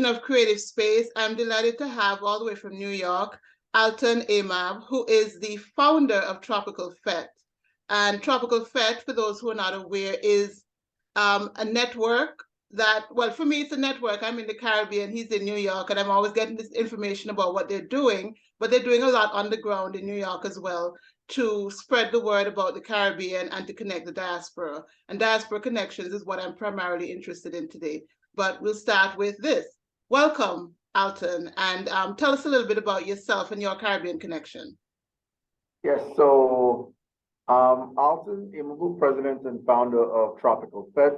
of Creative Space, I'm delighted to have all the way from New York, Alton Aimable, who is the founder of Tropical Fete. And Tropical Fete, for those who are not aware, is a network that, well, for me, it's a network. I'm in the Caribbean, he's in New York, and I'm always getting this information about what they're doing, but they're doing a lot on the ground in New York as well to spread the word about the Caribbean and to connect the diaspora. And diaspora connections is what I'm primarily interested in today. But we'll start with this. Welcome, Alton, and tell us a little bit about yourself and your Caribbean connection. Yes, so Alton Aimable, president and founder of Tropical Fete.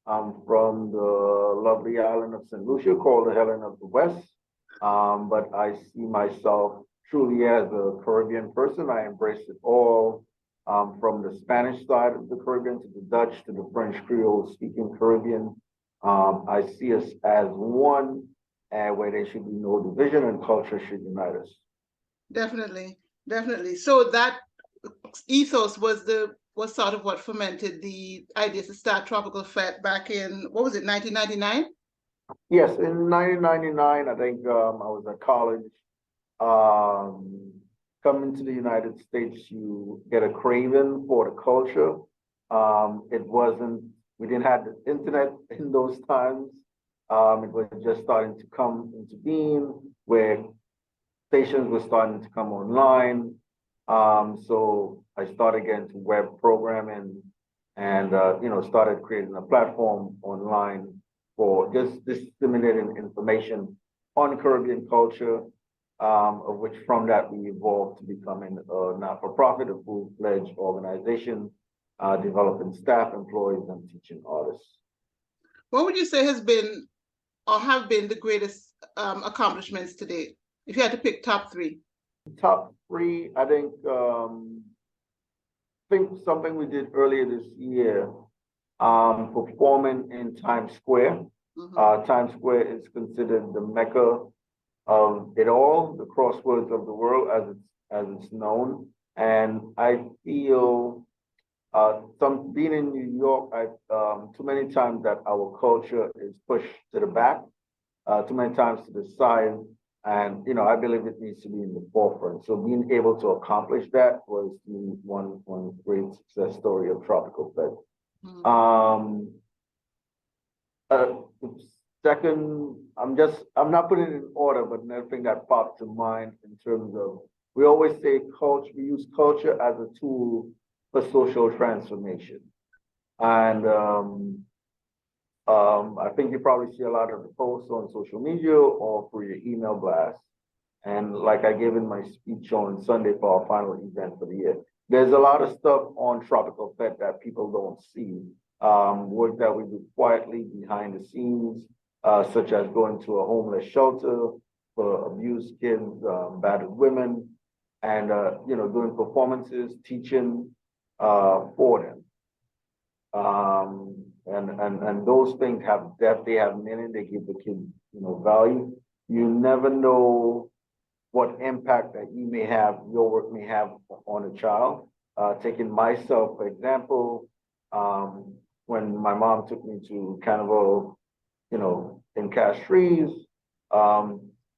I'm from the lovely island of St. Lucia called the Helen of the West, but I see myself truly as a Caribbean person. I embrace it all, from the Spanish side of the Caribbean to the Dutch to the French Creole speaking Caribbean. I see us as one, where there should be no division and culture should unite us. Definitely, definitely. So that ethos was sort of what fermented the idea to start Tropical Fete back in, what was it, 1999? Yes, in 1999, I think I was at college. Coming to the United States, you get a craving for the culture. We didn't have the internet in those times. It was just starting to come into being, where stations were starting to come online. So I started getting to web programming and started creating a platform online for just disseminating information on Caribbean culture, of which from that we evolved to becoming a not-for-profit, a full-fledged organization, developing staff, employees, and teaching artists. What would you say has been or have been the greatest accomplishments to date, if you had to pick top three? Top three, I think something we did earlier this year, performing in Times Square. Times Square is considered the Mecca of it all, the crossroads of the world as it's known. And I feel being in New York, too many times that our culture is pushed to the back, too many times to the side. And I believe it needs to be in the forefront. So being able to accomplish that was to me one great success story of Tropical Fete. Second, I'm not putting it in order, but another thing that popped to mind in terms of, we always say we use culture as a tool for social transformation. And I think you probably see a lot of the posts on social media or through your email blast. And like I gave in my speech on Sunday for our final event for the year, there's a lot of stuff on Tropical Fete that people don't see. Work that we do quietly behind the scenes, such as going to a homeless shelter for abused kids, battered women, and doing performances, teaching for them. And those things have depth, they have meaning, they give the kids, value. You never know what impact that your work may have on a child. Taking myself, for example, when my mom took me to Carnival, in Castries,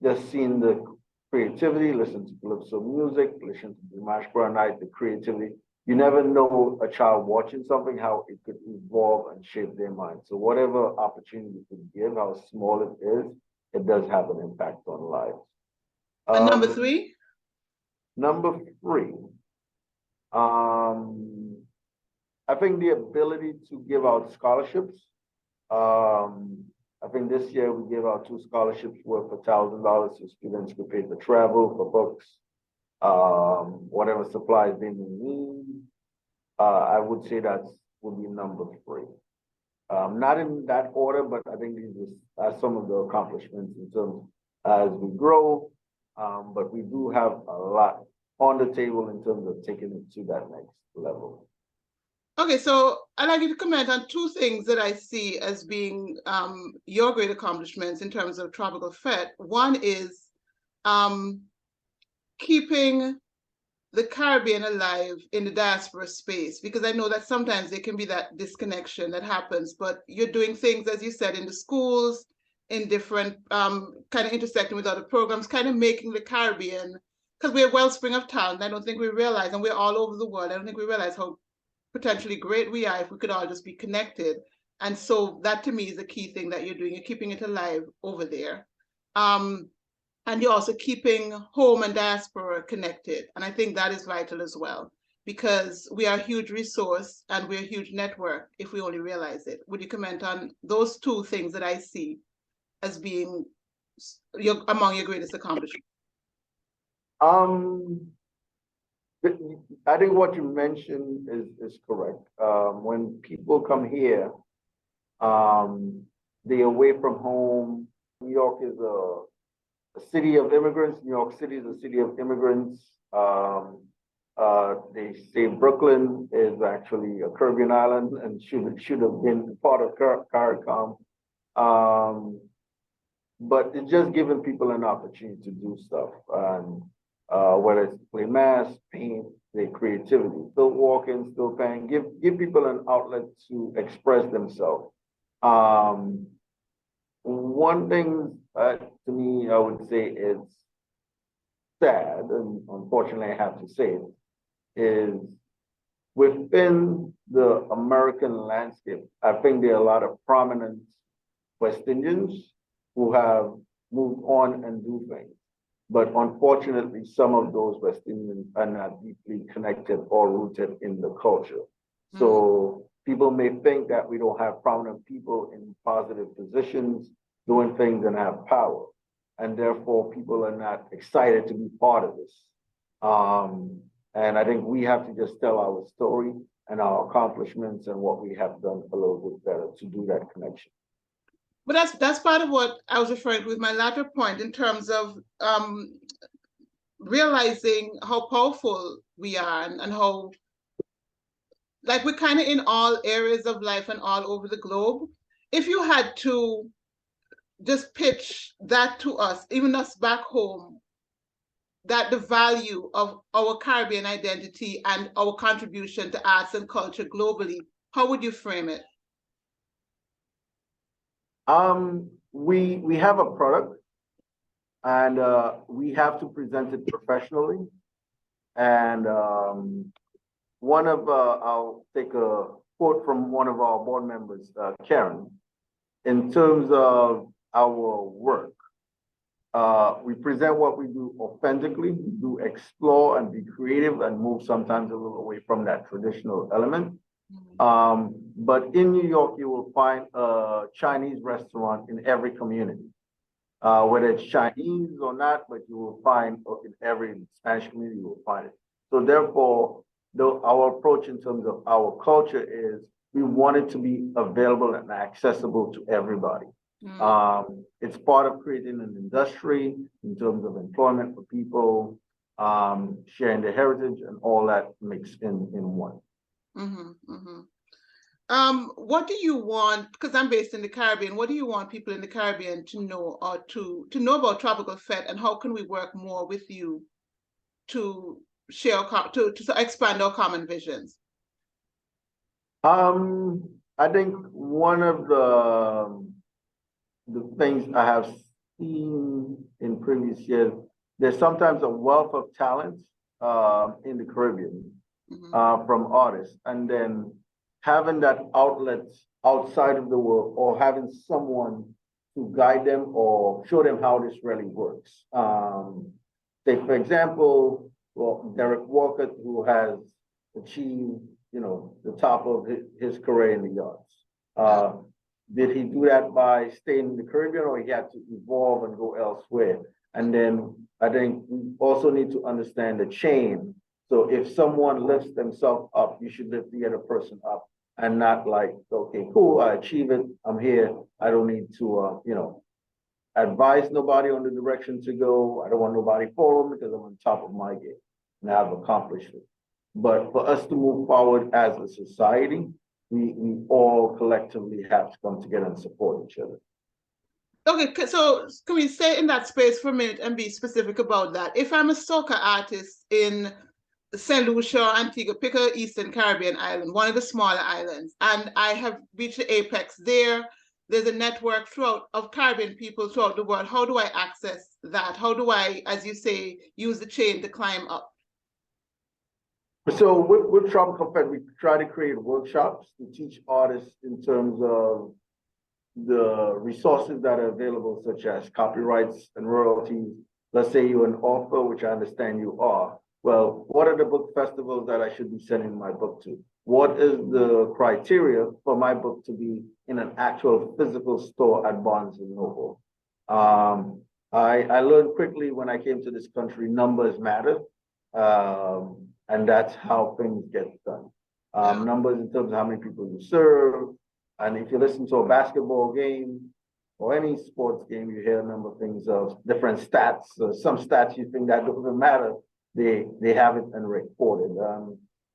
just seeing the creativity, listen to calypso music, listen to the Dimash Night, the creativity. You never know a child watching something, how it could evolve and shape their mind. So whatever opportunity you could give, how small it is, it does have an impact on lives. And number three? Number three, I think the ability to give out scholarships. I think this year we gave out 2 scholarships worth $1,000 so students could pay for travel, for books, whatever supplies they may need. I would say that would be number 3. Not in that order, but I think these are some of the accomplishments in terms as we grow. But we do have a lot on the table in terms of taking it to that next level. Okay, so I'd like you to comment on 2 things that I see as being your great accomplishments in terms of Tropical Fete. One is keeping the Caribbean alive in the diaspora space, because I know that sometimes there can be that disconnection that happens, but you're doing things, as you said, in the schools, in different kind of intersecting with other programs, kind of making the Caribbean, because we're a wellspring of talent. I don't think we realize, and we're all over the world. I don't think we realize how potentially great we are if we could all just be connected. And so that to me is the key thing that you're doing. You're keeping it alive over there. And you're also keeping home and diaspora connected. And I think that is vital as well, because we are a huge resource and we're a huge network if we only realize it. Would you comment on those two things that I see as being among your greatest accomplishments? I think what you mentioned is correct. When people come here, they're away from home. New York is a city of immigrants. New York City is a city of immigrants. They say Brooklyn is actually a Caribbean island and should have been part of CARICOM. But it's just giving people an opportunity to do stuff, and whether it's play mass, paint, their creativity, still walking, still painting, give people an outlet to express themselves. One thing to me, I would say is sad, and unfortunately I have to say it, is within the American landscape, I think there are a lot of prominent West Indians who have moved on and do things. But unfortunately, some of those West Indians are not deeply connected or rooted in the culture. So people may think that we don't have prominent people in positive positions doing things and have power. And therefore, people are not excited to be part of this. And I think we have to just tell our story and our accomplishments and what we have done a little bit better to do that connection. But that's part of what I was referring to with my latter point in terms of realizing how powerful we are and how, like, we're kind of in all areas of life and all over the globe. If you had to just pitch that to us, even us back home, that the value of our Caribbean identity and our contribution to arts and culture globally, how would you frame it? We have a product, and we have to present it professionally. And I'll take a quote from one of our board members, Karen, in terms of our work. We present what we do authentically, we do explore and be creative and move sometimes a little away from that traditional element. But in New York, you will find a Chinese restaurant in every community, whether it's Chinese or not, but you will find in every Spanish community, you will find it. So therefore, our approach in terms of our culture is we want it to be available and accessible to everybody. It's part of creating an industry in terms of employment for people, sharing their heritage and all that mixed in one. What do you want, because I'm based in the Caribbean, what do you want people in the Caribbean to know, or to know about Tropical Fete, and how can we work more with you to share, to expand our common visions? I think one of the things I have seen in previous years, there's sometimes a wealth of talent in the Caribbean from artists, and then having that outlet outside of the world, or having someone to guide them or show them how this really works. Say, for example, Derek Walker, who has achieved, the top of his career in the arts. Did he do that by staying in the Caribbean, or he had to evolve and go elsewhere? And then I think we also need to understand the chain. So if someone lifts themselves up, you should lift the other person up, and not like, okay, cool, I achieve it, I'm here. I don't need to, advise nobody on the direction to go. I don't want nobody following because I'm on top of my game and I've accomplished it. But for us to move forward as a society, we all collectively have to come together and support each other. Okay, so can we stay in that space for a minute and be specific about that? If I'm a soca artist in St. Lucia, Antigua, pick a Eastern Caribbean island, one of the smaller islands, and I have reached the apex there, there's a network throughout of Caribbean people throughout the world. How do I access that? How do I, as you say, use the chain to climb up? So with Tropical Fete, we try to create workshops to teach artists in terms of the resources that are available, such as copyrights and royalties. Let's say you're an author, which I understand you are. Well, what are the book festivals that I should be sending my book to? What is the criteria for my book to be in an actual physical store at Barnes and Noble? I learned quickly when I came to this country, numbers matter. And that's how things get done. Numbers in terms of how many people you serve. And if you listen to a basketball game or any sports game, you hear a number of things of different stats. Some stats you think that doesn't matter, they have it and recorded,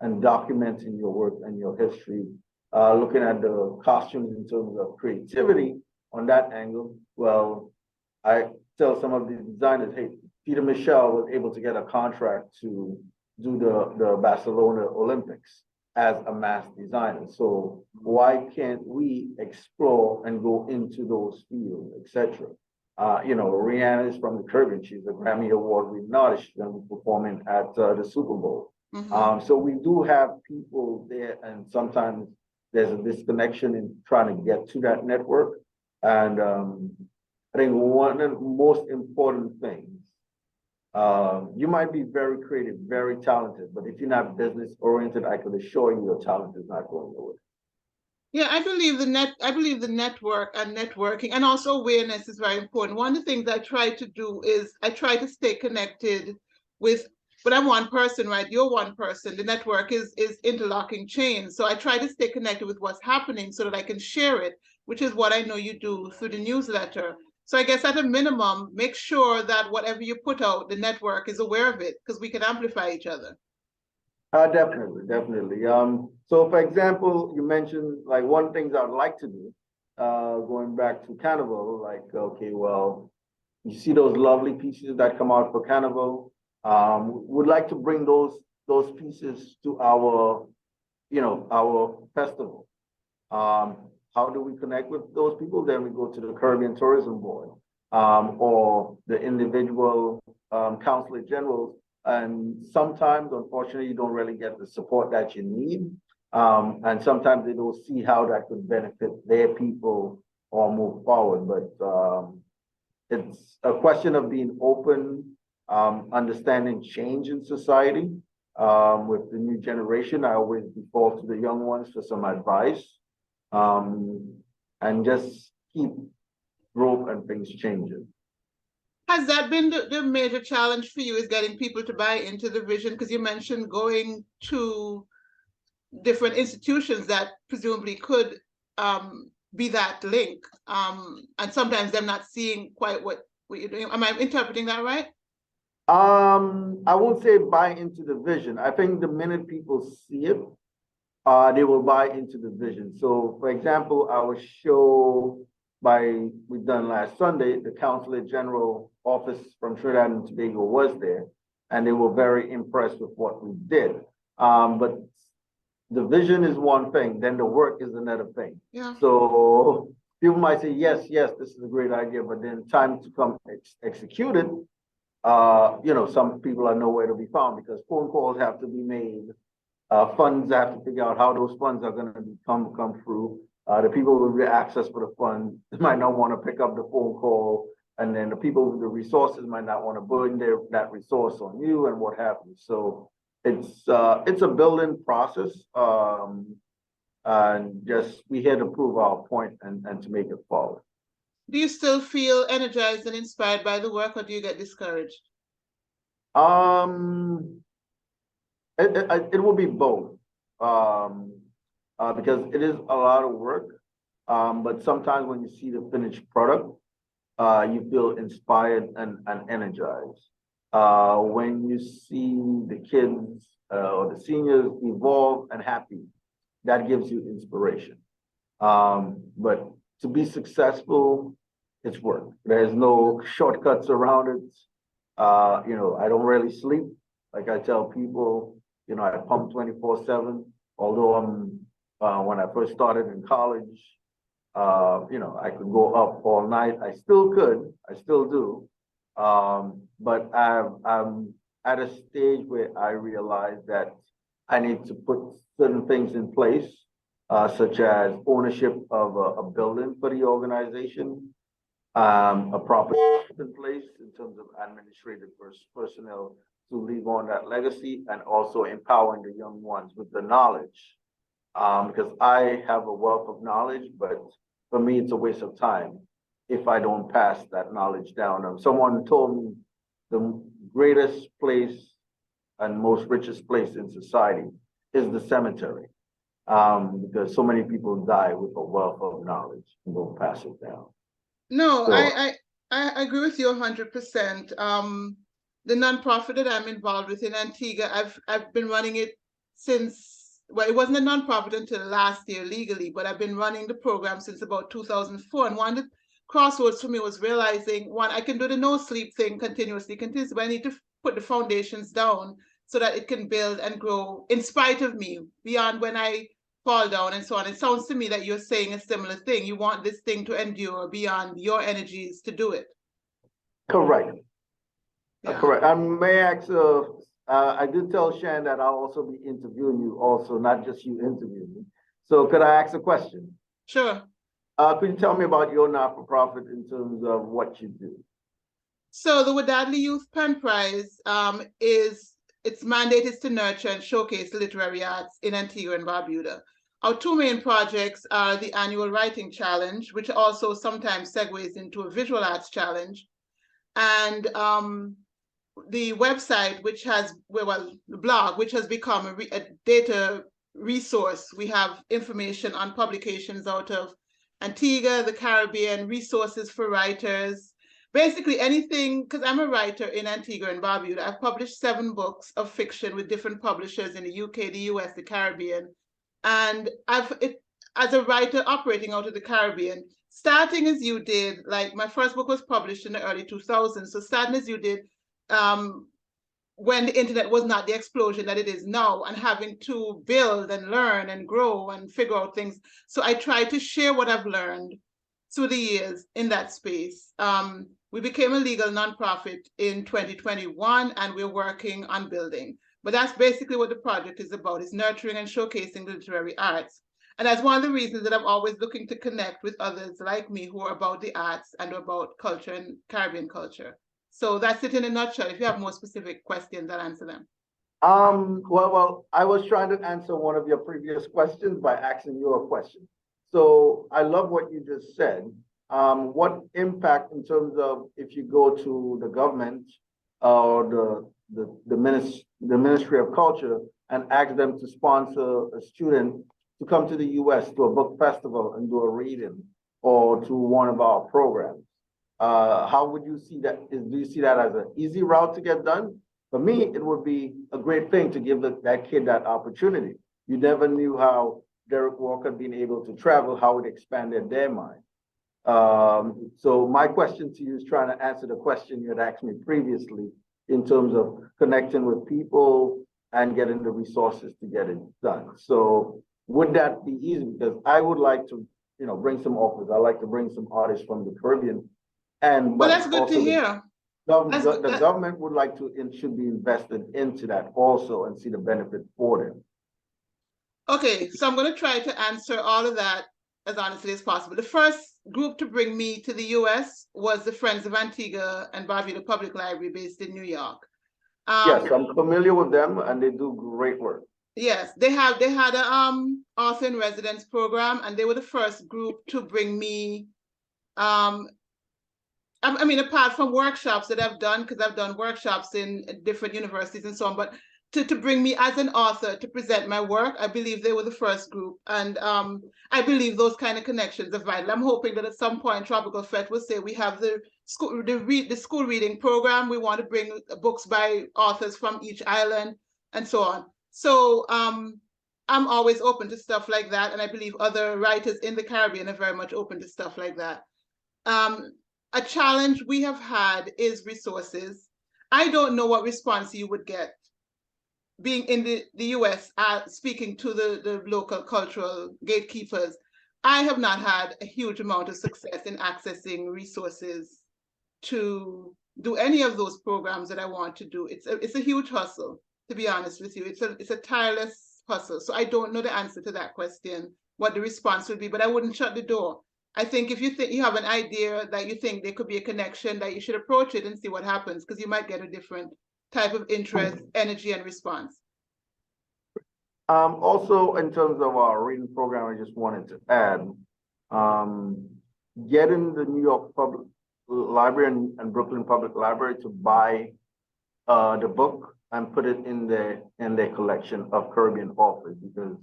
and documenting your work and your history. Looking at the costumes in terms of creativity on that angle, well, I tell some of the designers, hey, Peter Michel was able to get a contract to do the Barcelona Olympics as a mass designer. So why can't we explore and go into those fields, etc.? Rihanna is from the Caribbean. She's a Grammy Award-winning artist. She's going to be performing at the Super Bowl. So we do have people there, and sometimes there's a disconnection in trying to get to that network. And I think one of the most important things, you might be very creative, very talented, but if you're not business oriented, I can assure you your talent is not going nowhere. Yeah, I believe the network and networking and also awareness is very important. One of the things I try to do is I try to stay connected with, but I'm one person, right? You're one person. The network is interlocking chains. So I try to stay connected with what's happening so that I can share it, which is what I know you do through the newsletter. So I guess at a minimum, make sure that whatever you put out, the network is aware of it because we can amplify each other. Definitely. So for example, you mentioned like one thing I'd like to do, going back to Carnival, like, okay, well, you see those lovely pieces that come out for Carnival. Would like to bring those pieces to our festival. How do we connect with those people? Then we go to the Caribbean Tourism Board, or the individual consulate generals. And sometimes, unfortunately, you don't really get the support that you need. And sometimes they don't see how that could benefit their people or move forward. But it's a question of being open, understanding change in society. With the new generation, I always default to the young ones for some advice. And just keep growth and things changing. Has that been the major challenge for you, is getting people to buy into the vision? Because you mentioned going to different institutions that presumably could be that link. And sometimes them not seeing quite what you're doing. Am I interpreting that right? I won't say buy into the vision. I think the minute people see it, they will buy into the vision. So for example, our show we've done last Sunday, the Consulate General Office from Trinidad and Tobago was there, and they were very impressed with what we did. But the vision is one thing, then the work is another thing. Yeah. So people might say, yes, this is a great idea, but then time to come execute it, some people are nowhere to be found because phone calls have to be made. Funds have to figure out how those funds are going to come through. The people with the access for the fund might not want to pick up the phone call, and then the people with the resources might not want to burden that resource on you and what have you. So it's a building process, and just we're here to prove our point and to make it forward. Do you still feel energized and inspired by the work, or do you get discouraged? It will be both, because it is a lot of work. But sometimes when you see the finished product, you feel inspired and energized. When you see the kids or the seniors evolve and happy, that gives you inspiration. But to be successful, it's work. There's no shortcuts around it. I don't really sleep. Like I tell people, I pump 24/7. Although when I first started in college, You know, I could go up all night. I still could. I still do. But I'm at a stage where I realize that I need to put certain things in place, such as ownership of a building for the organization, a proper in place in terms of administrative personnel to leave on that legacy, and also empowering the young ones with the knowledge. Because I have a wealth of knowledge, but for me, it's a waste of time if I don't pass that knowledge down. Someone told me the greatest place and most richest place in society is the cemetery, because so many people die with a wealth of knowledge and don't pass it down. No, So, I agree with you 100%. The nonprofit that I'm involved with in Antigua, I've been running it since, well, it wasn't a nonprofit until last year legally, but I've been running the program since about 2004. And one of the crossroads for me was realizing, one, I can do the no sleep thing continuously, but I need to put the foundations down so that it can build and grow in spite of me, beyond when I fall down and so on. It sounds to me that you're saying a similar thing. You want this thing to endure beyond your energies to do it. correct. Yeah. Correct. And may I ask, I did tell Shan that I'll also be interviewing you also, not just you interviewing me. So could I ask a question? Sure. Could you tell me about your not-for-profit in terms of what you do? So the Wadadli Youth Pen Prize its mandate is to nurture and showcase literary arts in Antigua and Barbuda. Our two main projects are the annual writing challenge, which also sometimes segues into a visual arts challenge, and the website, which has, well, the blog, which has become a data resource. We have information on publications out of Antigua, the Caribbean, resources for writers, basically anything, because I'm a writer in Antigua and Barbuda. I've published 7 books of fiction with different publishers in the UK, the US, the Caribbean. And as a writer operating out of the Caribbean, starting as you did, like my first book was published in the early 2000s. So starting as you did, when the internet was not the explosion that it is now, and having to build and learn and grow and figure out things. So I try to share what I've learned through the years in that space. We became a legal nonprofit in 2021, and we're working on building. But that's basically what the project is about, is nurturing and showcasing the literary arts. And that's one of the reasons that I'm always looking to connect with others like me who are about the arts and about culture and Caribbean culture. So that's it in a nutshell. If you have more specific questions, I'll answer them. Well, I was trying to answer one of your previous questions by asking you a question. So I love what you just said. What impact in terms of if you go to the government or the Ministry of Culture and ask them to sponsor a student to come to the US to a book festival and do a reading, or to one of our programs? How would you see that? Do you see that as an easy route to get done? For me, it would be a great thing to give that kid that opportunity. You never knew how Derek Walker being able to travel, how it expanded their mind. So my question to you is trying to answer the question you had asked me previously in terms of connecting with people and getting the resources to get it done. So would that be easy? Because I would like to, bring some offers. I like to bring some artists from the Caribbean. Well, that's good to hear. The government would like to and should be invested into that also and see the benefit for them. Okay, so I'm going to try to answer all of that as honestly as possible. The first group to bring me to the US was the Friends of Antigua and Barbuda Public Library based in New York. Yes, I'm familiar with them, and they do great work. Yes, they had a author in residence program, and they were the first group to bring me. I mean, apart from workshops that I've done, because I've done workshops in different universities and so on, but to bring me as an author to present my work, I believe they were the first group. And I believe those kind of connections are vital. I'm hoping that at some point Tropical Fete will say we have the school reading program. We want to bring books by authors from each island and so on. So I'm always open to stuff like that. And I believe other writers in the Caribbean are very much open to stuff like that. A challenge we have had is resources. I don't know what response you would get being in the US, speaking to the local cultural gatekeepers. I have not had a huge amount of success in accessing resources to do any of those programs that I want to do. It's a huge hustle, to be honest with you. It's a tireless hustle. So I don't know the answer to that question, what the response would be, but I wouldn't shut the door. I think if you think you have an idea that you think there could be a connection, that you should approach it and see what happens, because you might get a different type of interest, energy, and response. Also, in terms of our reading program, I just wanted to add, getting the New York Public Library and Brooklyn Public Library to buy the book and put it in their collection of Caribbean authors, because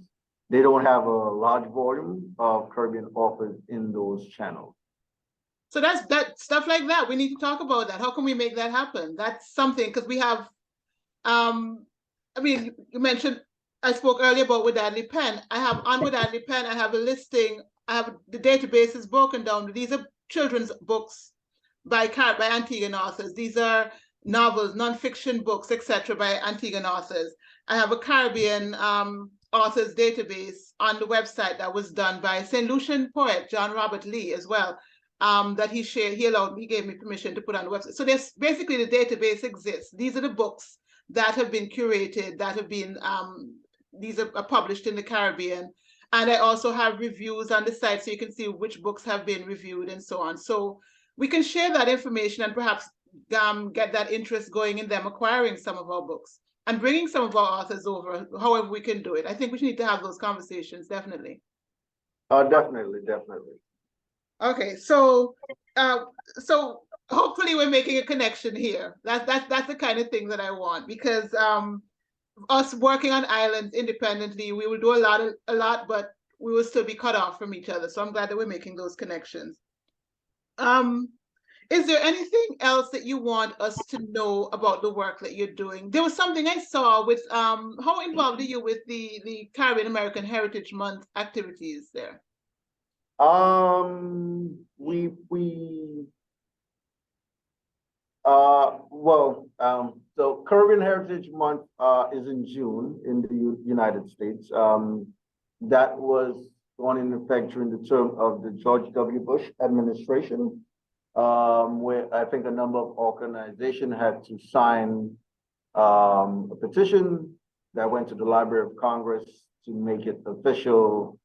they don't have a large volume of Caribbean authors in those channels. So that's that stuff like that. We need to talk about that. How can we make that happen? That's something, because we have, I mean, you mentioned, I spoke earlier about Wadadley Pen. I have on Wadadley Pen, I have a listing, I have the database is broken down. These are children's books by Antiguan authors. These are novels, nonfiction books, etc., by Antiguan authors. I have a Caribbean authors database on the website that was done by St. Lucian poet John Robert Lee as well, that he shared, he gave me permission to put on the website. So there's basically the database exists. These are the books that have been curated, that have been, these are published in the Caribbean. And I also have reviews on the site so you can see which books have been reviewed and so on. So we can share that information and perhaps get that interest going in them acquiring some of our books and bringing some of our authors over, however we can do it. I think we need to have those conversations, definitely. Definitely. Okay, so hopefully we're making a connection here. That's the kind of thing that I want, because us working on islands independently, we will do a lot, but we will still be cut off from each other. So I'm glad that we're making those connections. Is there anything else that you want us to know about the work that you're doing? There was something I saw with, how involved are you with the Caribbean American Heritage Month activities there? So Caribbean Heritage Month is in June in the United States. That was gone into effect during the term of the George W. Bush administration, where I think a number of organizations had to sign a petition that went to the Library of Congress to make it official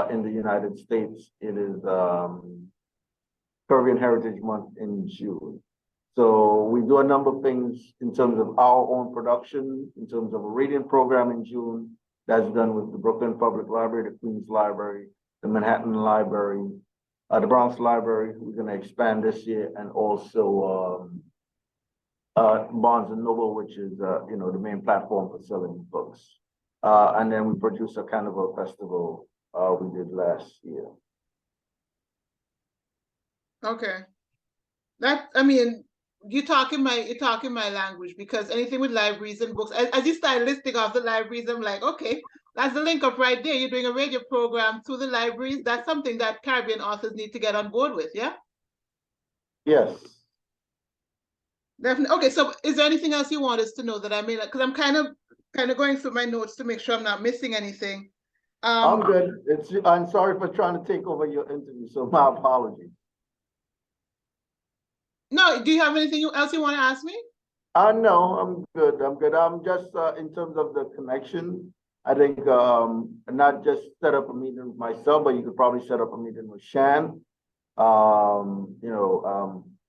in the United States. It is Caribbean Heritage Month in June. So we do a number of things in terms of our own production, in terms of a reading program in June that's done with the Brooklyn Public Library, the Queens Library, the Manhattan Library, the Bronx Library. We're going to expand this year, and also Barnes and Noble, which is the main platform for selling books. And then we produce a Carnival festival we did last year. Okay, you're talking my language, because anything with libraries and books, as you start listing off the libraries, I'm like, okay, that's the link up right there. You're doing a radio program through the libraries. That's something that Caribbean authors need to get on board with, yeah? Yes. Definitely. Okay, so is there anything else you want us to know that I may, because I'm kind of going through my notes to make sure I'm not missing anything. I'm good. I'm sorry for trying to take over your interview, so my apologies. No, do you have anything else you want to ask me? No, I'm good. I'm just in terms of the connection, I think not just set up a meeting with myself, but you could probably set up a meeting with Shan. Oh,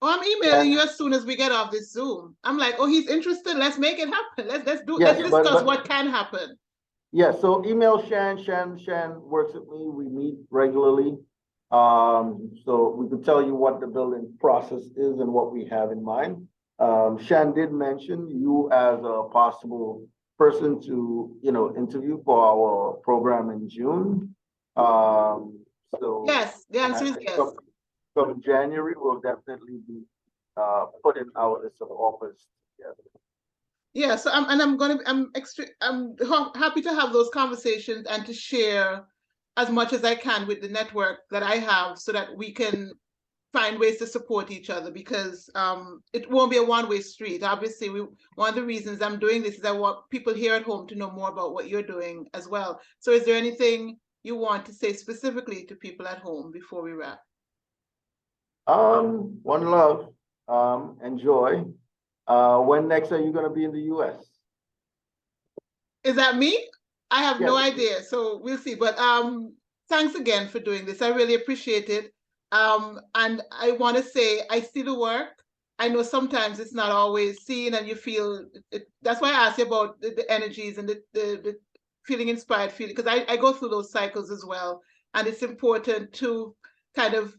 I'm emailing you as soon as we get off this Zoom. I'm like, oh, he's interested. Let's make it happen. Let's discuss what can happen. Yeah, so email Shan. Shan works with me. We meet regularly. So we could tell you what the building process is and what we have in mind. Shan did mention you as a possible person to, interview for our program in June. So yes, the answer is yes. From January, we'll definitely be putting our list of offers together. Yeah, so I'm happy to have those conversations and to share as much as I can with the network that I have, so that we can find ways to support each other, because it won't be a one-way street. Obviously, one of the reasons I'm doing this is I want people here at home to know more about what you're doing as well. So is there anything you want to say specifically to people at home before we wrap? One love, enjoy. When next are you gonna be in the US? Is that me? I have no Yes. idea, so we'll see. But thanks again for doing this. I really appreciate it. And I want to say I see the work. I know sometimes it's not always seen, and you feel it. That's why I asked you about the energies and the feeling inspired feeling, because I go through those cycles as well. And it's important to kind of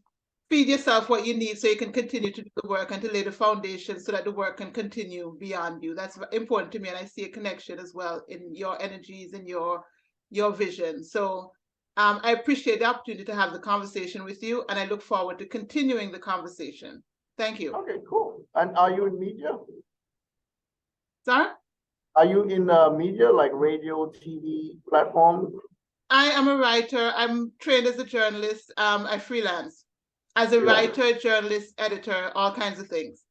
feed yourself what you need so you can continue to do the work and to lay the foundation so that the work can continue beyond you. That's important to me. And I see a connection as well in your energies and your vision. So I appreciate the opportunity to have the conversation with you, and I look forward to continuing the conversation. Thank you. Okay, cool. And are you in media? Sorry? Are you in media, like radio, TV platform? I am a writer. I'm trained as a journalist. I freelance as a writer, journalist, editor, all kinds of things.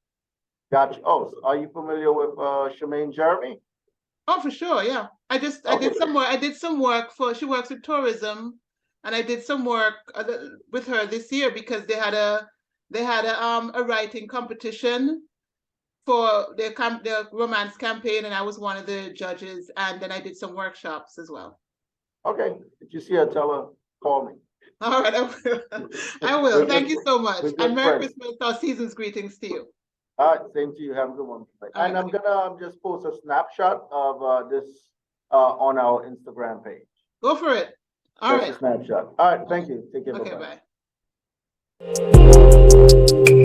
Gotcha. Oh, so are you familiar with Shemaine Jeremy? Oh, for sure, yeah. I did some work for, she works with tourism, and I did some work with her this year because they had a writing competition for their romance campaign, and I was one of the judges, and then I did some workshops as well. Okay, if you see her, tell her, call me. All right, I will. I will. Thank you so much. And Merry Christmas, our season's greetings to you. All right, same to you. Have a good one. And I'm gonna just post a snapshot of this on our Instagram page. Go for it. All right. Just a snapshot. All right, thank you. Take care. Okay, bye.